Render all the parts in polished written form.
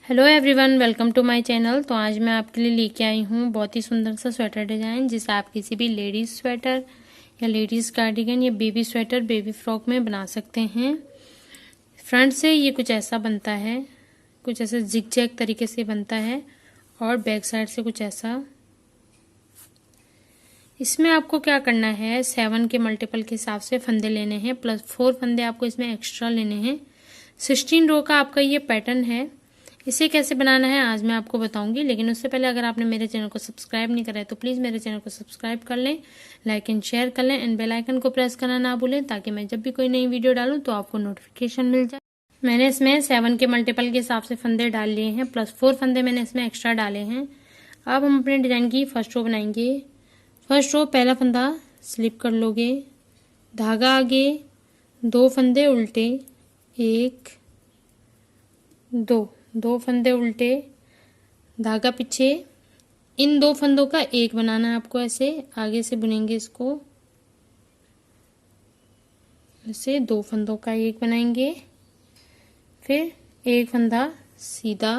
Hello everyone, welcome to my channel. तो आज मैं आपके लिए लेके आई हूँ बहुत ही सुंदर सा स्वेटर डिज़ाइन, जिसे आप किसी भी लेडीज़ स्वेटर या लेडीज़ कार्डिगन या बेबी स्वेटर, बेबी फ्रॉक में बना सकते हैं। फ्रंट से ये कुछ ऐसा बनता है, कुछ ऐसा जिग जैग तरीके से बनता है, और बैक साइड से कुछ ऐसा। इसमें आपको क्या करना है, 7 के मल्टीपल के हिसाब से फंदे लेने हैं, प्लस 4 फंदे आपको इसमें एक्स्ट्रा लेने हैं। 16 रो का आपका ये पैटर्न है। इसे कैसे बनाना है आज मैं आपको बताऊंगी, लेकिन उससे पहले अगर आपने मेरे चैनल को सब्सक्राइब नहीं करा है तो प्लीज़ मेरे चैनल को सब्सक्राइब कर लें, लाइक एंड शेयर कर लें, एंड बेल आइकन को प्रेस करना ना भूलें, ताकि मैं जब भी कोई नई वीडियो डालूं तो आपको नोटिफिकेशन मिल जाए। मैंने इसमें 7 के मल्टीपल के हिसाब से फंदे डाल लिए हैं, प्लस 4 फंदे मैंने इसमें एक्स्ट्रा डाले हैं। अब हम अपने डिजाइन की फर्स्ट रो बनाएंगे। फर्स्ट रो पहला फंदा स्लिप कर लोगे, धागा आगे, 2 फंदे उल्टे, 1 2 फंदे उल्टे, धागा पीछे। इन 2 फंदों का एक बनाना है आपको, ऐसे आगे से बुनेंगे इसको, ऐसे 2 फंदों का एक बनाएंगे। फिर एक फंदा सीधा,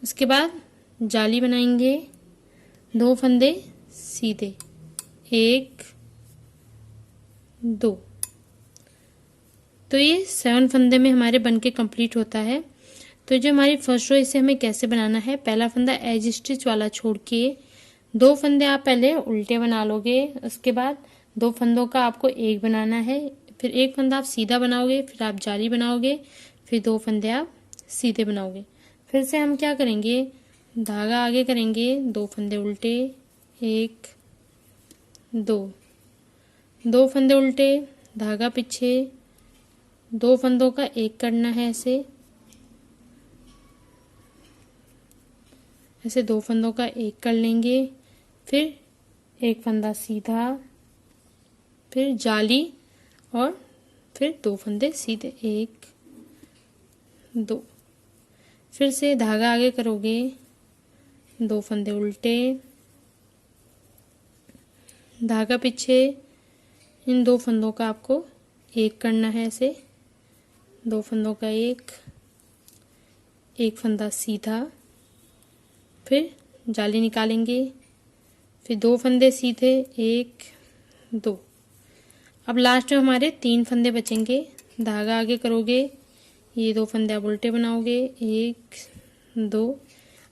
उसके बाद जाली बनाएंगे, 2 फंदे सीधे, 1 2। तो ये 7 फंदे में हमारे बनके कंप्लीट होता है। तो जो हमारी फर्स्ट रो, इसे हमें कैसे बनाना है, पहला फंदा एज स्टिच वाला छोड़ के 2 फंदे आप पहले उल्टे बना लोगे, उसके बाद 2 फंदों का आपको एक बनाना है, फिर एक फंदा आप सीधा बनाओगे, फिर आप जाली बनाओगे, फिर 2 फंदे आप सीधे बनाओगे। फिर से हम क्या करेंगे, धागा आगे करेंगे, 2 फंदे उल्टे, 1 2 फंदे उल्टे, धागा पीछे, 2 फंदों का एक करना है, ऐसे 2 फंदों का एक कर लेंगे। फिर एक फंदा सीधा, फिर जाली, और फिर 2 फंदे सीधे, 1 2। फिर से धागा आगे करोगे, 2 फंदे उल्टे, धागा पीछे, इन 2 फंदों का आपको एक करना है, ऐसे 2 फंदों का एक फंदा सीधा, फिर जाली निकालेंगे, फिर 2 फंदे सीधे, 1 2। अब लास्ट में हमारे 3 फंदे बचेंगे। धागा आगे करोगे, ये 2 फंदे आप उल्टे बनाओगे, 1 2,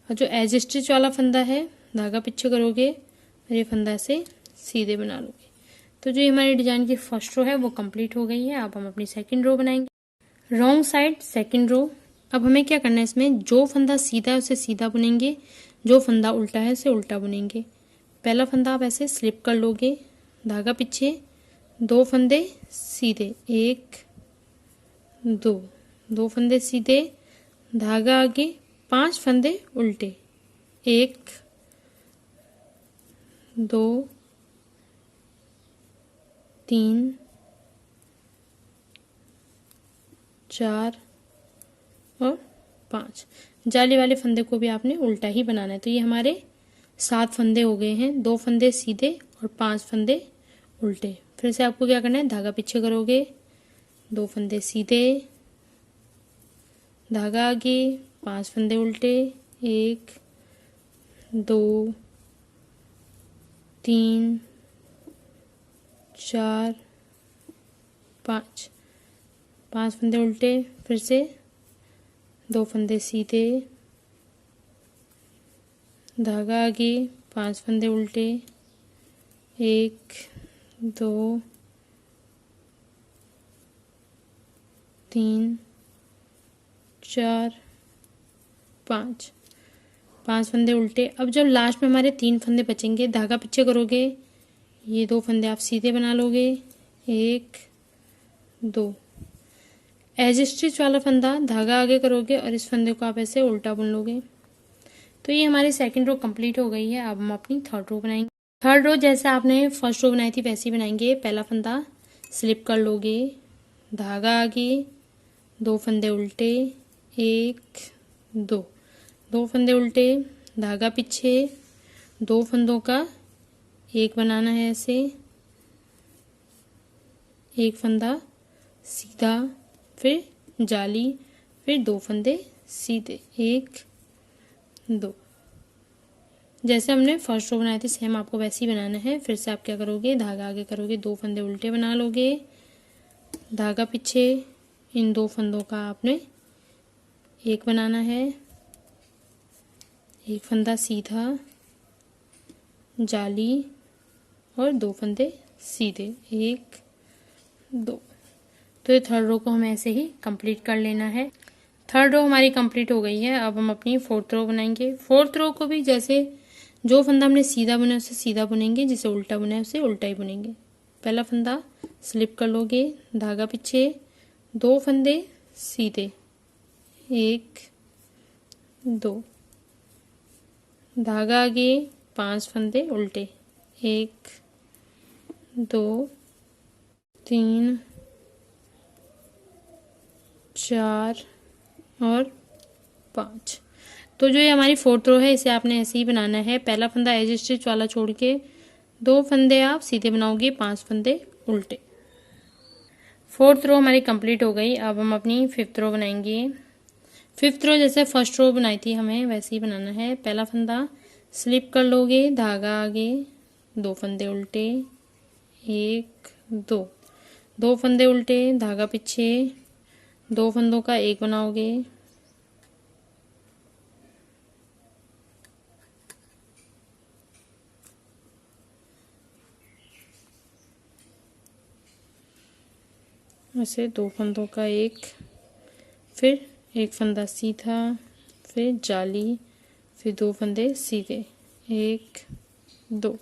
और जो एज स्टिच वाला फंदा है, धागा पीछे करोगे और ये फंदा से सीधे बना लोगे। तो जो हमारी डिजाइन की फर्स्ट रो है वो कंप्लीट हो गई है। अब हम अपनी सेकंड रो बनाएंगे। Wrong side second row. अब हमें क्या करना है, इसमें जो फंदा सीधा है उसे सीधा बुनेंगे, जो फंदा उल्टा है उसे उल्टा बुनेंगे। पहला फंदा आप ऐसे स्लिप कर लोगे, धागा पीछे, 2 फंदे सीधे, 1 2 फंदे सीधे, धागा आगे, 5 फंदे उल्टे, 1 2 3 4 और 5। जाली वाले फंदे को भी आपने उल्टा ही बनाना है। तो ये हमारे 7 फंदे हो गए हैं, 2 फंदे सीधे और 5 फंदे उल्टे। फिर से आपको क्या करना है, धागा पीछे करोगे, 2 फंदे सीधे, धागा आगे, 5 फंदे उल्टे, 1 2 3 4 5 फंदे उल्टे, फिर से 2 फंदे सीधे, धागा आगे, 5 फंदे उल्टे, 1 2 3 4 5 फंदे उल्टे। अब जब लास्ट में हमारे 3 फंदे बचेंगे, धागा पीछे करोगे, ये 2 फंदे आप सीधे बना लोगे, 1 2। एज स्टिच वाला फंदा धागा आगे करोगे और इस फंदे को आप ऐसे उल्टा बुन लोगे। तो ये हमारी सेकंड रो कंप्लीट हो गई है। अब हम अपनी थर्ड रो बनाएंगे। थर्ड रो जैसे आपने फर्स्ट रो बनाई थी वैसे ही बनाएंगे। पहला फंदा स्लिप कर लोगे, धागा आगे, 2 फंदे उल्टे, 1 2 फंदे उल्टे, धागा पीछे, 2 फंदों का एक बनाना है, ऐसे एक फंदा सीधा, फिर जाली, फिर 2 फंदे सीधे, 1 2। जैसे हमने फर्स्ट रो बनाए थे सेम आपको वैसे ही बनाना है। फिर से आप क्या करोगे, धागा आगे करोगे, 2 फंदे उल्टे बना लोगे, धागा पीछे, इन 2 फंदों का आपने एक बनाना है, एक फंदा सीधा, जाली और 2 फंदे सीधे, 1 2। तो ये थर्ड रो को हमें ऐसे ही कंप्लीट कर लेना है। थर्ड रो हमारी कंप्लीट हो गई है। अब हम अपनी फोर्थ रो बनाएंगे। फोर्थ रो को भी जैसे जो फंदा हमने सीधा बुना उसे सीधा बुनेंगे, जिसे उल्टा बुना है उसे उल्टा ही बुनेंगे। पहला फंदा स्लिप कर लोगे, धागा पीछे, 2 फंदे सीधे, 1 2, धागा आगे, 5 फंदे उल्टे, 1 2 3 4 और 5। तो जो ये हमारी फोर्थ रो है इसे आपने ऐसे ही बनाना है। पहला फंदा एज स्टिच वाला छोड़ के 2 फंदे आप सीधे बनाओगे, 5 फंदे उल्टे। फोर्थ रो हमारी कंप्लीट हो गई। अब हम अपनी फिफ्थ रो बनाएंगे। फिफ्थ रो जैसे फर्स्ट रो बनाई थी हमें वैसे ही बनाना है। पहला फंदा स्लिप कर लोगे, धागा आगे, 2 फंदे उल्टे, 1 2, 2 फंदे उल्टे, धागा पीछे, 2 फंदों का एक बनाओगे, ऐसे 2 फंदों का एक, फिर एक फंदा सीधा, फिर जाली, फिर 2 फंदे सीधे, 1 2।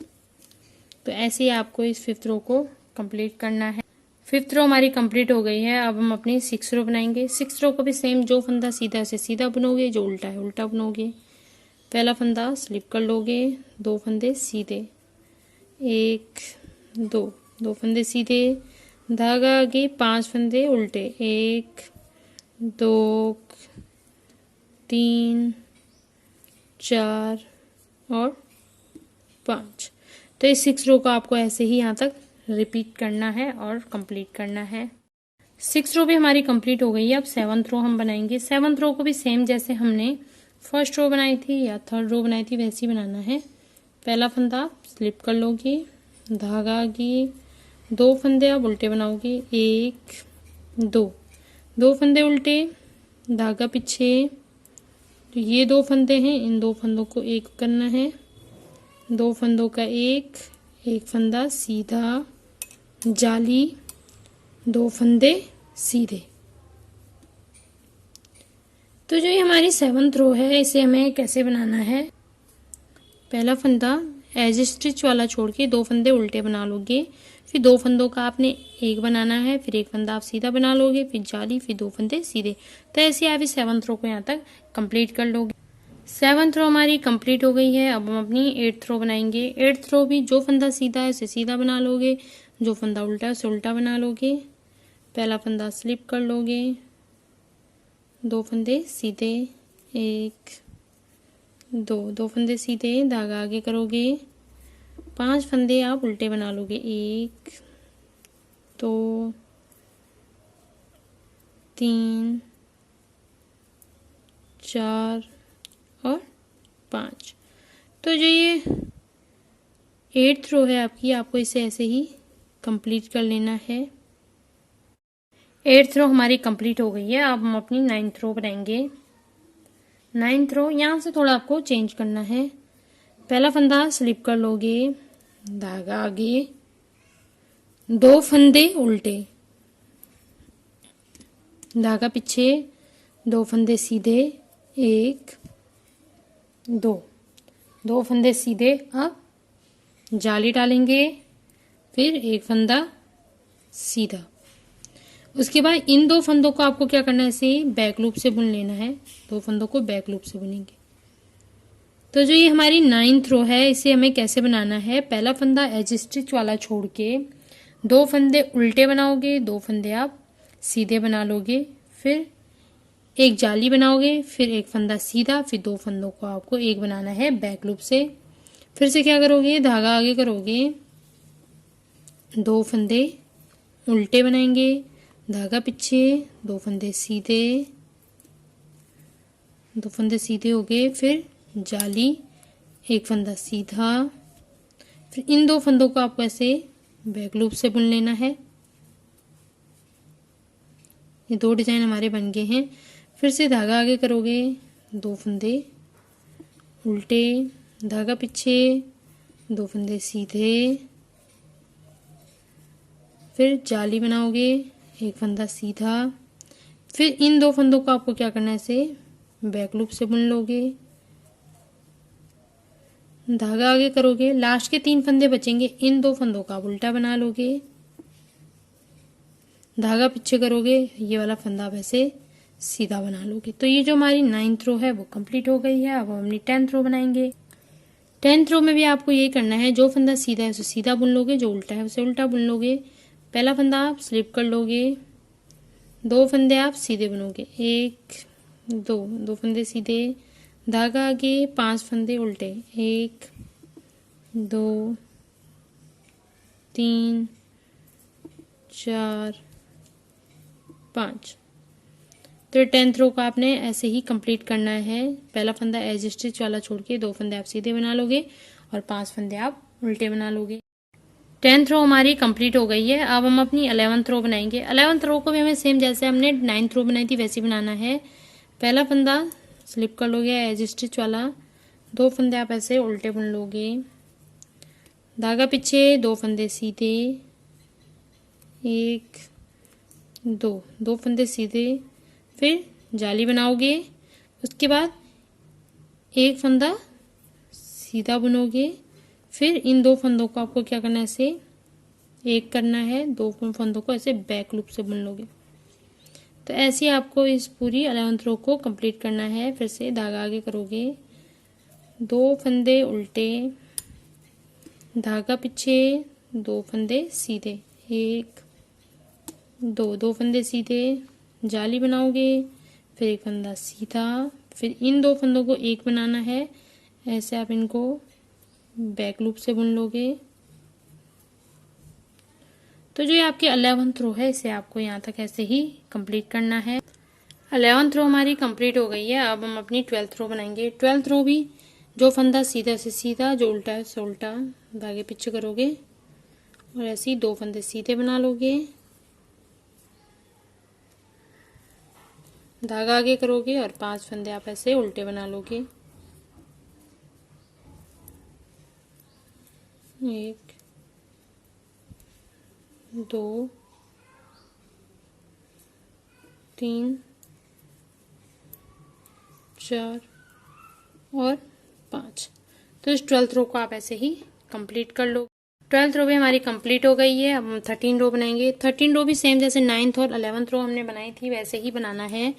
तो ऐसे ही आपको इस फिफ्थ रो को कंप्लीट करना है। फिफ्थ रो हमारी कंप्लीट हो गई है। अब हम अपनी सिक्स रो बनाएंगे। सिक्स रो को भी सेम, जो फंदा सीधा है उसे सीधा बुनोगे, जो उल्टा है उल्टा बुनोगे। पहला फंदा स्लिप कर लोगे, 2 फंदे सीधे, 1 2, 2 फंदे सीधे, धागा आगे, 5 फंदे उल्टे, 1 2 3 4 और 5। तो इस सिक्स रो को आपको ऐसे ही यहाँ तक रिपीट करना है और कंप्लीट करना है। सिक्स रो भी हमारी कंप्लीट हो गई है। अब सेवंथ रो हम बनाएंगे। सेवंथ रो को भी सेम जैसे हमने फर्स्ट रो बनाई थी या थर्ड रो बनाई थी वैसे ही बनाना है। पहला फंदा स्लिप कर लोगे, धागा आगे, 2 फंदे आप उल्टे बनाओगे, 1 2, 2 फंदे उल्टे, धागा पीछे। तो ये 2 फंदे हैं, इन 2 फंदों को एक करना है, 2 फंदों का एक फंदा सीधा, जाली, 2 फंदे सीधे। तो जो ये हमारी सेवंथ रो है इसे हमें कैसे बनाना है। पहला फंदा एज स्टिच वाला छोड़ के 2 फंदे उल्टे बना लोगे, फिर 2 फंदों का आपने एक बनाना है, फिर एक फंदा आप सीधा बना लोगे, फिर जाली, फिर 2 फंदे सीधे। तो ऐसे आप इस सेवंथ रो को यहाँ तक कंप्लीट कर लोगे। सेवंथ रो हमारी कंप्लीट हो गई है। अब हम अपनी एट्थ रो बनाएंगे। एट्थ रो भी जो फंदा सीधा है उसे सीधा बना लोगे, जो फंदा उल्टा है उसे उल्टा बना लोगे। पहला फंदा स्लिप कर लोगे, 2 फंदे सीधे, 1 2, 2 फंदे सीधे, धागा आगे करोगे, 5 फंदे आप उल्टे बना लोगे, 1 2 3 4 और 5। तो जो ये एट्थ रो है आपकी, आपको इसे ऐसे ही कंप्लीट कर लेना है। एट्थ रो हमारी कंप्लीट हो गई है। अब हम अपनी नाइन्थ रो बनाएंगे। नाइन्थ रो यहाँ से थोड़ा आपको चेंज करना है। पहला फंदा स्लिप कर लोगे, धागा आगे, 2 फंदे उल्टे, धागा पीछे, 2 फंदे सीधे, 1 2, 2 फंदे सीधे। अब जाली डालेंगे, फिर एक फंदा सीधा। उसके बाद इन 2 फंदों को आपको क्या करना है, ऐसे बैक लूप से बुन लेना है। 2 फंदों को बैक लूप से बुनेंगे। तो जो ये हमारी नाइन्थ रो है इसे हमें कैसे बनाना है। पहला फंदा एज स्टिच वाला छोड़ के 2 फंदे उल्टे बनाओगे, 2 फंदे आप सीधे बना लोगे, फिर एक जाली बनाओगे, फिर एक फंदा सीधा, फिर 2 फंदों को आपको एक बनाना है बैक लूप से। फिर से क्या करोगे, धागा आगे करोगे, 2 फंदे उल्टे बनाएंगे, धागा पीछे, 2 फंदे सीधे, दो फंदे सीधे हो गए, फिर जाली, एक फंदा सीधा, फिर इन दो फंदों को आपको ऐसे बैक लूप से बुन लेना है। ये दो डिजाइन हमारे बन गए हैं। फिर से धागा आगे करोगे, दो फंदे उल्टे, धागा पीछे, दो फंदे सीधे, फिर जाली बनाओगे, एक फंदा सीधा, फिर इन दो फंदों को आपको क्या करना है, ऐसे बैक लूप से बुन लोगे। धागा आगे करोगे, लास्ट के 3 फंदे बचेंगे, इन दो फंदों का आप उल्टा बना लोगे, धागा पीछे करोगे, ये वाला फंदा आप ऐसे सीधा बना लोगे। तो ये जो हमारी 9th रो है वो कंप्लीट हो गई है। अब हम अपनी 10th रो बनाएंगे। 10th रो में भी आपको यही करना है, जो फंदा सीधा है उसे सीधा बुन लोगे, जो उल्टा है उसे उल्टा बुन लोगे। पहला फंदा आप स्लिप कर लोगे, दो फंदे आप सीधे बुनोगे, एक दो फंदे सीधे, धागा आगे, 5 फंदे उल्टे, 1 2 3 4 5। तो 10th रो को आपने ऐसे ही कंप्लीट करना है। पहला फंदा एज स्टिच वाला छोड़ के दो फंदे आप सीधे बना लोगे और 5 फंदे आप उल्टे बना लोगे। 10th रो हमारी कंप्लीट हो गई है। अब हम अपनी 11th रो बनाएंगे। 11th रो को भी हमें सेम जैसे हमने 9th रो बनाई थी वैसे बनाना है। पहला फंदा स्लिप कर लोगे एज स्टिच वाला, दो फंदे आप ऐसे उल्टे बुन लोगे, धागा पीछे, दो फंदे सीधे, एक दो फंदे सीधे, फिर जाली बनाओगे। उसके बाद एक फंदा सीधा बुनोगे, फिर इन दो फंदों को आपको क्या करना है, ऐसे एक करना है, दो फंदों को ऐसे बैक लूप से बुन लोगे। तो ऐसे आपको इस पूरी 11th रो को कंप्लीट करना है। फिर से धागा आगे करोगे, दो फंदे उल्टे, धागा पीछे, दो फंदे सीधे, एक दो फंदे सीधे, जाली बनाओगे, फिर एक फंदा सीधा, फिर इन दो फंदों को एक बनाना है, ऐसे आप इनको बैक लूप से बुन लोगे। तो जो ये आपकी 11th रो है इसे आपको यहाँ तक ऐसे ही कंप्लीट करना है। 11th रो हमारी कंप्लीट हो गई है। अब हम अपनी 12th रो बनाएंगे। 12th रो भी जो फंदा सीधा से सीधा, जो उल्टा है उससे उल्टा, धागे पीछे करोगे और ऐसे ही दो फंदे सीधे बना लोगे, धागा आगे करोगे और 5 फंदे आप ऐसे उल्टे बना लोगे, एक दो तीन चार और 5। तो इस 12th रो को आप ऐसे ही कंप्लीट कर लो। 12th रो भी हमारी कंप्लीट हो गई है। अब हम 13 रो बनाएंगे। 13 रो भी सेम जैसे 9th और 11th रो हमने बनाई थी वैसे ही बनाना है।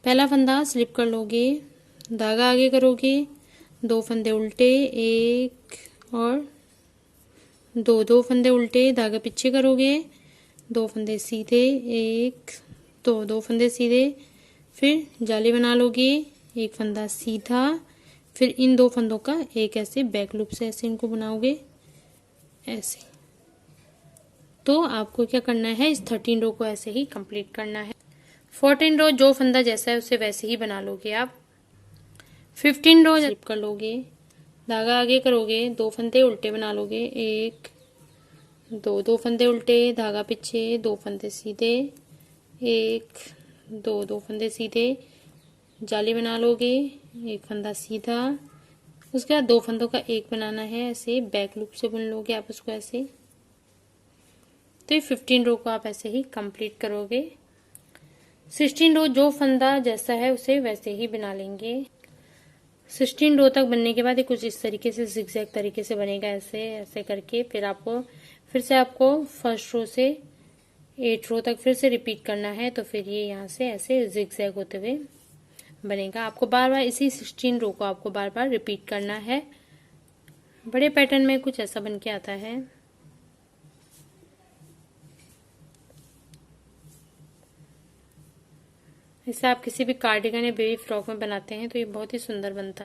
पहला फंदा स्लिप कर लोगे, धागा आगे करोगे, दो फंदे उल्टे, एक और दो फंदे उल्टे, धागा पीछे करोगे, दो फंदे सीधे, एक दो फंदे सीधे, फिर जाली बना लोगे, एक फंदा सीधा, फिर इन दो फंदों का एक ऐसे बैक लूप से ऐसे इनको बनाओगे ऐसे। तो आपको क्या करना है, इस 13 रो को ऐसे ही कंप्लीट करना है। 14 रो जो फंदा जैसा है उसे वैसे ही बना लोगे आप। 15 रो स्लिप कर लोगे, धागा आगे करोगे, दो फंदे उल्टे बना लोगे, एक दो फंदे उल्टे, धागा पीछे, दो फंदे सीधे, एक दो फंदे सीधे, जाली बना लोगे, एक फंदा सीधा, उसके बाद दो फंदों का एक बनाना है, ऐसे बैक लूप से बुन लोगे आप उसको ऐसे। तो ये 15 रो को आप ऐसे ही कंप्लीट करोगे। 16 रो जो फंदा जैसा है उसे वैसे ही बना लेंगे। 16 रो तक बनने के बाद ये कुछ इस तरीके से जिगजैग तरीके से बनेगा, ऐसे ऐसे करके। फिर से आपको फर्स्ट रो से 8 रो तक फिर से रिपीट करना है। तो फिर ये यहाँ से ऐसे जिगजैग होते हुए बनेगा। आपको बार बार इसी 16 रो को आपको बार बार रिपीट करना है। बड़े पैटर्न में कुछ ऐसा बन के आता है। इसे आप किसी भी कार्डिगन या बेबी फ्रॉक में बनाते हैं तो ये बहुत ही सुंदर बनता है।